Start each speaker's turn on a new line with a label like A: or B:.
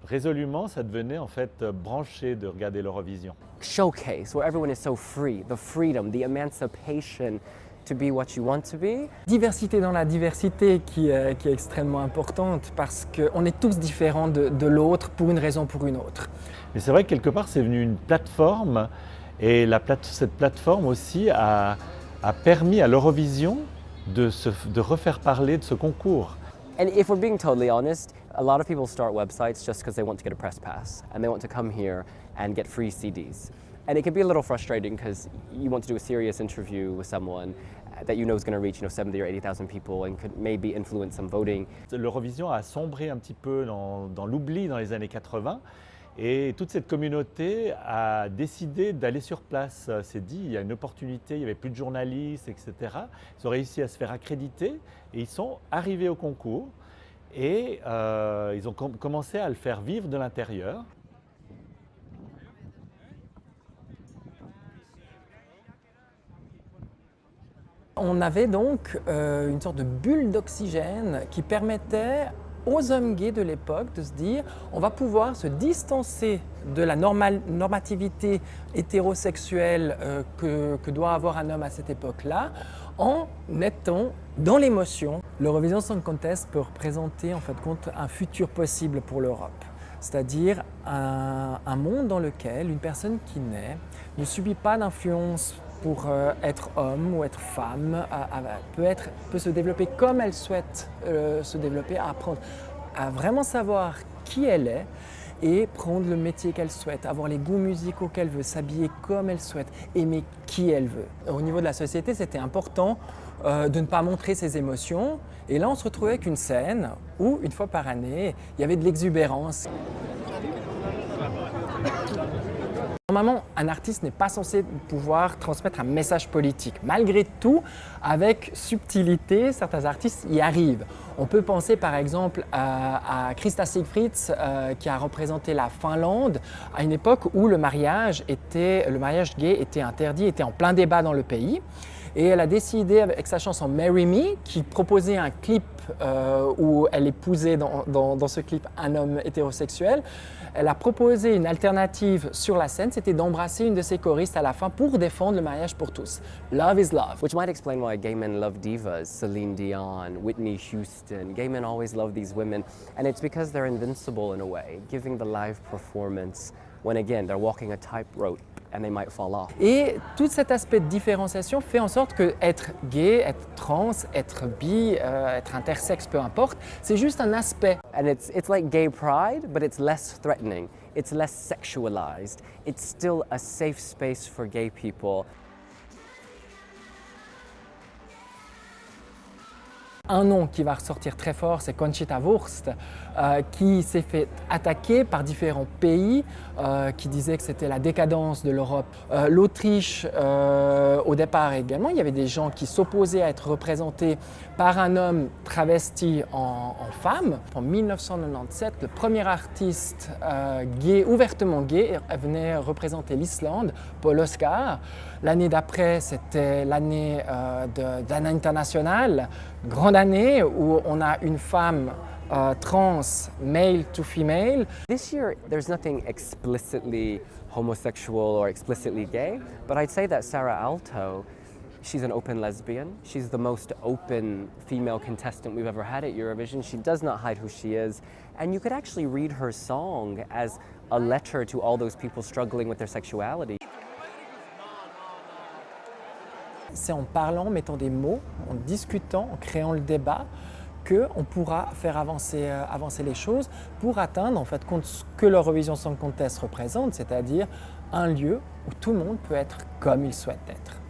A: Résolument, ça devenait en fait branché de regarder l'Eurovision.
B: Showcase where everyone is so free, the freedom, the emancipation to be what you want to be.
C: Diversité dans la diversité qui est extrêmement importante parce qu'on est tous différents de l'autre pour une raison ou pour une autre.
A: Mais c'est vrai que quelque part, c'est devenu une plateforme et cette plateforme aussi a permis à l'Eurovision de refaire parler de ce concours.
B: And if we're being totally honest, a lot of people start websites just because they want to get a press pass and they want to come here and get free CDs. And it can be a little frustrating because you want to do a serious interview with someone that you know is going to reach 70 or 80,000 people and could maybe influence some voting.
A: L'Eurovision a sombré un petit peu dans l'oubli dans les années 80 et toute cette communauté a décidé d'aller sur place. S'est dit, il y a une opportunité, il n'y avait plus de journalistes, etc. Ils ont réussi à se faire accréditer et ils sont arrivés au concours et ils ont commencé à le faire vivre de l'intérieur.
C: On avait donc une sorte de bulle d'oxygène qui permettait aux hommes gays de l'époque de se dire on va pouvoir se distancer de la normativité hétérosexuelle que doit avoir un homme à cette époque-là en étant dans l'émotion. L'Eurovision Song Contest peut représenter en fait compte un futur possible pour l'Europe. C'est-à-dire un monde dans lequel une personne qui naît ne subit pas d'influence pour être homme ou être femme, peut se développer comme elle souhaite se développer, apprendre à vraiment savoir qui elle est et prendre le métier qu'elle souhaite, avoir les goûts musicaux qu'elle veut, s'habiller comme elle souhaite, aimer qui elle veut. Au niveau de la société, c'était important de ne pas montrer ses émotions. Et là, on se retrouvait avec une scène où, une fois par année, il y avait de l'exubérance. Normalement, un artiste n'est pas censé pouvoir transmettre un message politique. Malgré tout, avec subtilité, certains artistes y arrivent. On peut penser par exemple à Krista Sigfrids qui a représenté la Finlande à une époque où le mariage gay était interdit, était en plein débat dans le pays. Et elle a décidé avec sa chanson Marry Me, qui proposait un clip où elle épousait dans ce clip un homme hétérosexuel. Elle a proposé une alternative sur la scène, c'était d'embrasser une de ses choristes à la fin pour défendre le mariage pour tous. Love is love.
B: Which might explain why gay men love divas, Celine Dion, Whitney Houston. Gay men always love these women, and it's because they're invincible in a way, giving the live performance when again they're walking a tightrope and they might fall off.
C: Et tout cet aspect de différenciation fait en sorte que être gay, être trans, être bi, être intersexe, peu importe, c'est juste un aspect.
B: And it's like gay pride, but it's less threatening. It's less sexualized. It's still a safe space for gay people.
C: Un nom qui va ressortir très fort, c'est Conchita Wurst, qui s'est fait attaquer par différents pays qui disaient que c'était la décadence de l'Europe. L'Autriche, au départ également, il y avait des gens qui s'opposaient à être représentés par un homme travesti en femme. En 1997, le premier artiste gay, ouvertement gay, venait représenter l'Islande, Paul Oscar. L'année d'après, c'était l'année d'Anna International, grande année où on a une femme trans, male to female.
B: This year, there's nothing explicitly homosexual or explicitly gay, but I'd say that Sarah Alto, she's an open lesbian. She's the most open female contestant we've ever had at Eurovision. She does not hide who she is, and you could actually read her song as a letter to all those people struggling with their sexuality.
C: C'est en parlant, mettant des mots, en discutant, en créant le débat, qu'on pourra faire avancer les choses pour atteindre en fait ce que l'Eurovision Song Contest représente, c'est-à-dire un lieu où tout le monde peut être comme il souhaite être.